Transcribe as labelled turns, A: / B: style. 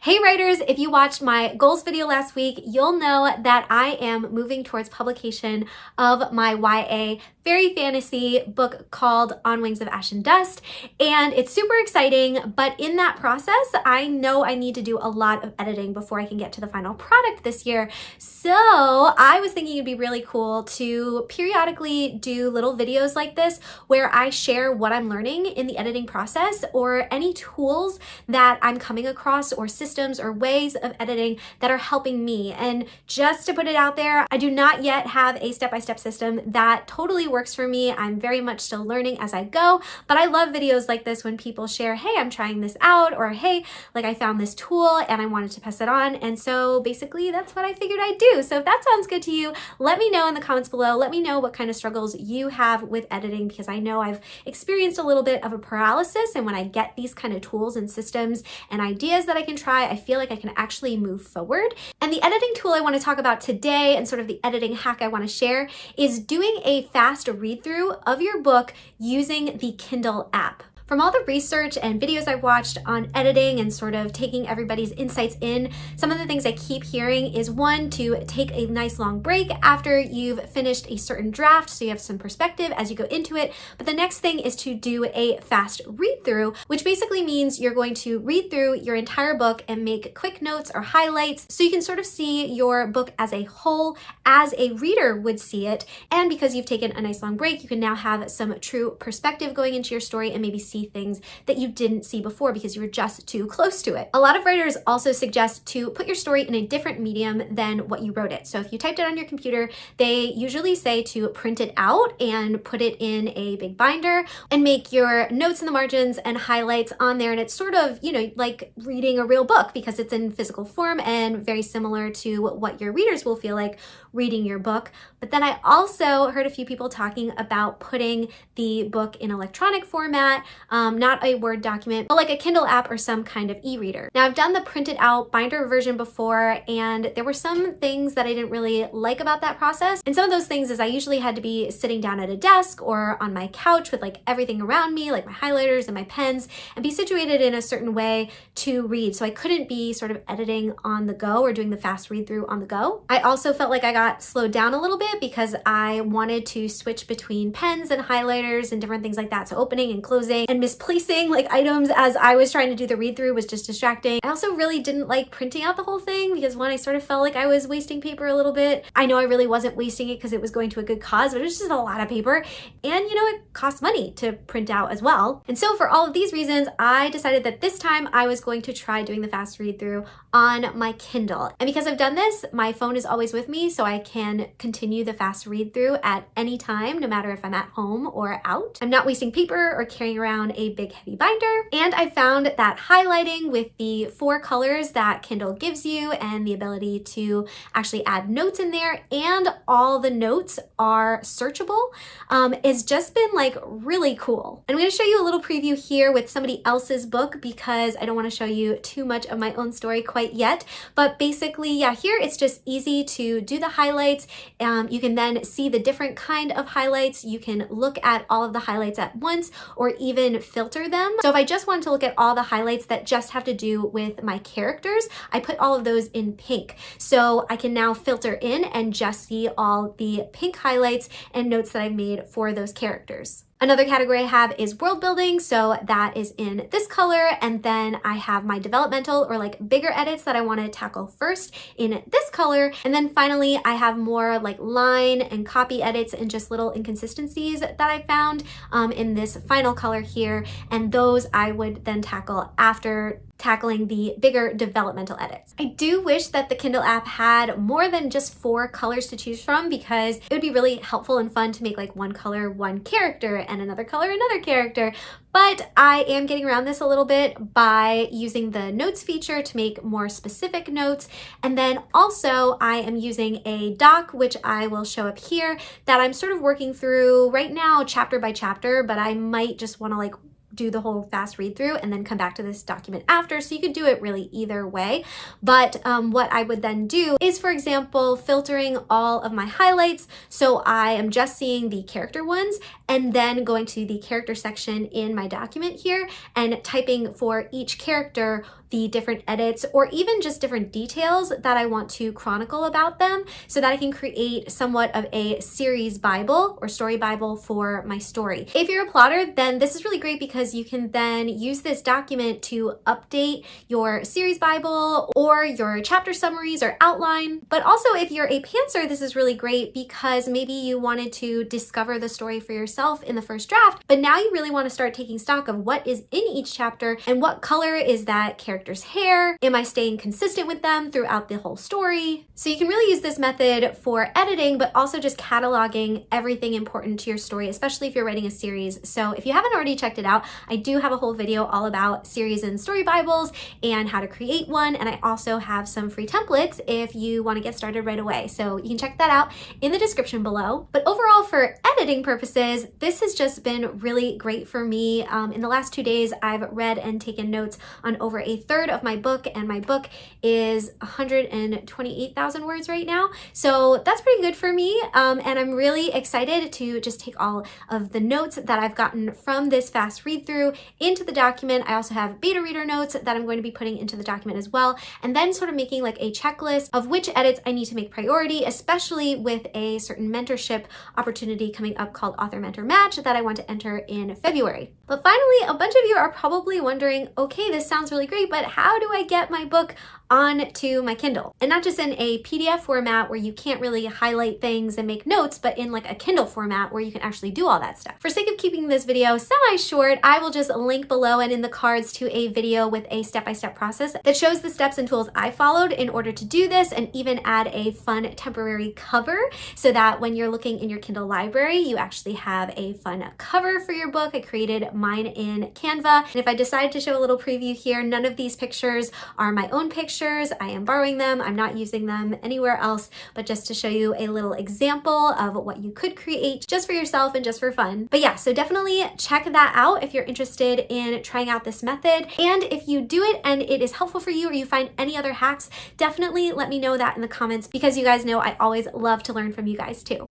A: Hey writers, if you watched my goals video last week, you'll know that I am moving towards publication of my YA fairy fantasy book called On Wings of Ash and Dust, and it's super exciting, but in that process, I know I need to do a lot of editing before I can get to the final product this year. So I was thinking it'd be really cool to periodically do little videos like this where I share what I'm learning in the editing process or any tools that I'm coming across or systems or ways of editing that are helping me. And just to put it out there, I do not yet have a step-by-step system that totally works for me. I'm very much still learning as I go, but I love videos like this when people share, hey, I'm trying this out, or hey, like I found this tool and I wanted to pass it on. And so basically that's what I figured I'd do. So if that sounds good to you, let me know in the comments below. Let me know what kind of struggles you have with editing, because I know I've experienced a little bit of a paralysis. And when I get these kind of tools and systems and ideas that I can try, I feel like I can actually move forward. And the editing tool I want to talk about today, and sort of the editing hack I want to share, is doing a fast read through of your book using the Kindle app. From all the research and videos I've watched on editing and sort of taking everybody's insights in, some of the things I keep hearing is, one, to take a nice long break after you've finished a certain draft so you have some perspective as you go into it. But the next thing is to do a fast read through, which basically means you're going to read through your entire book and make quick notes or highlights so you can sort of see your book as a whole, as a reader would see it. And because you've taken a nice long break, you can now have some true perspective going into your story and maybe see things that you didn't see before because you were just too close to it. A lot of writers also suggest to put your story in a different medium than what you wrote it. So if you typed it on your computer, they usually say to print it out and put it in a big binder and make your notes in the margins and highlights on there. And it's sort of, you know, like reading a real book because it's in physical form and very similar to what your readers will feel like reading your book. But then I also heard a few people talking about putting the book in electronic format, not a Word document, but like a Kindle app or some kind of e-reader. Now, I've done the printed out binder version before, and there were some things that I didn't really like about that process. And some of those things is I usually had to be sitting down at a desk or on my couch with like everything around me, like my highlighters and my pens, and be situated in a certain way to read. So I couldn't be sort of editing on the go or doing the fast read through on the go. I also felt like I got slowed down a little bit because I wanted to switch between pens and highlighters and different things like that. So opening and closing and misplacing like items as I was trying to do the read through was just distracting. I also really didn't like printing out the whole thing because, one, I sort of felt like I was wasting paper a little bit. I know I really wasn't wasting it because it was going to a good cause, but it was just a lot of paper. And you know, it costs money to print out as well. And so for all of these reasons, I decided that this time I was going to try doing the fast read through on my Kindle. And because I've done this, my phone is always with me, so I can continue the fast read through at any time, no matter if I'm at home or out. I'm not wasting paper or carrying around a big heavy binder. And I found that highlighting with the 4 colors that Kindle gives you and the ability to actually add notes in there, and all the notes are searchable, has just been like really cool. And I'm going to show you a little preview here with somebody else's book because I don't want to show you too much of my own story quite yet. But basically, yeah, here it's just easy to do the highlights. You can then see the different kind of highlights. You can look at all of the highlights at once or even filter them. So if I just wanted to look at all the highlights that just have to do with my characters, I put all of those in pink. So I can now filter in and just see all the pink highlights and notes that I've made for those characters. Another category I have is world building, so that is in this color, and then I have my developmental or like bigger edits that I want to tackle first in this color, and then finally I have more like line and copy edits and just little inconsistencies that I found in this final color here, and those I would then tackle after tackling the bigger developmental edits. I do wish that the Kindle app had more than just 4 colors to choose from, because it would be really helpful and fun to make like one color, one character, and another color, another character. But I am getting around this a little bit by using the notes feature to make more specific notes. And then also I am using a doc, which I will show up here, that I'm sort of working through right now chapter by chapter, but I might just want to like do the whole fast read through and then come back to this document after. So you could do it really either way. But what I would then do is, for example, filtering all of my highlights. So I am just seeing the character ones and then going to the character section in my document here and typing for each character the different edits or even just different details that I want to chronicle about them so that I can create somewhat of a series Bible or story Bible for my story. If you're a plotter, then this is really great because you can then use this document to update your series Bible or your chapter summaries or outline. But also if you're a pantser, this is really great because maybe you wanted to discover the story for yourself in the first draft, but now you really want to start taking stock of what is in each chapter and what color is that character's hair. Am I staying consistent with them throughout the whole story? So you can really use this method for editing, but also just cataloging everything important to your story, especially if you're writing a series. So if you haven't already checked it out, I do have a whole video all about series and story Bibles and how to create one. And I also have some free templates if you want to get started right away. So you can check that out in the description below. But overall, for editing purposes, this has just been really great for me. In the last 2 days, I've read and taken notes on over a third of my book, and my book is 128,000 words right now. So that's pretty good for me. And I'm really excited to just take all of the notes that I've gotten from this fast read through into the document. I also have beta reader notes that I'm going to be putting into the document as well. And then sort of making like a checklist of which edits I need to make priority, especially with a certain mentorship opportunity coming up called Author Mentor Match that I want to enter in February. But finally, a bunch of you are probably wondering, okay, this sounds really great, but how do I get my book onto my Kindle? And not just in a PDF format where you can't really highlight things and make notes, but in like a Kindle format where you can actually do all that stuff. For sake of keeping this video semi-short, I will just link below and in the cards to a video with a step-by-step process that shows the steps and tools I followed in order to do this, and even add a fun temporary cover so that when you're looking in your Kindle library, you actually have a fun cover for your book. I created mine in Canva. And if I decide to show a little preview here, none of these pictures are my own pictures. I am borrowing them. I'm not using them anywhere else, but just to show you a little example of what you could create just for yourself and just for fun. But yeah, so definitely check that out if you're interested in trying out this method. And if you do it and it is helpful for you or you find any other hacks, definitely let me know that in the comments because you guys know I always love to learn from you guys too.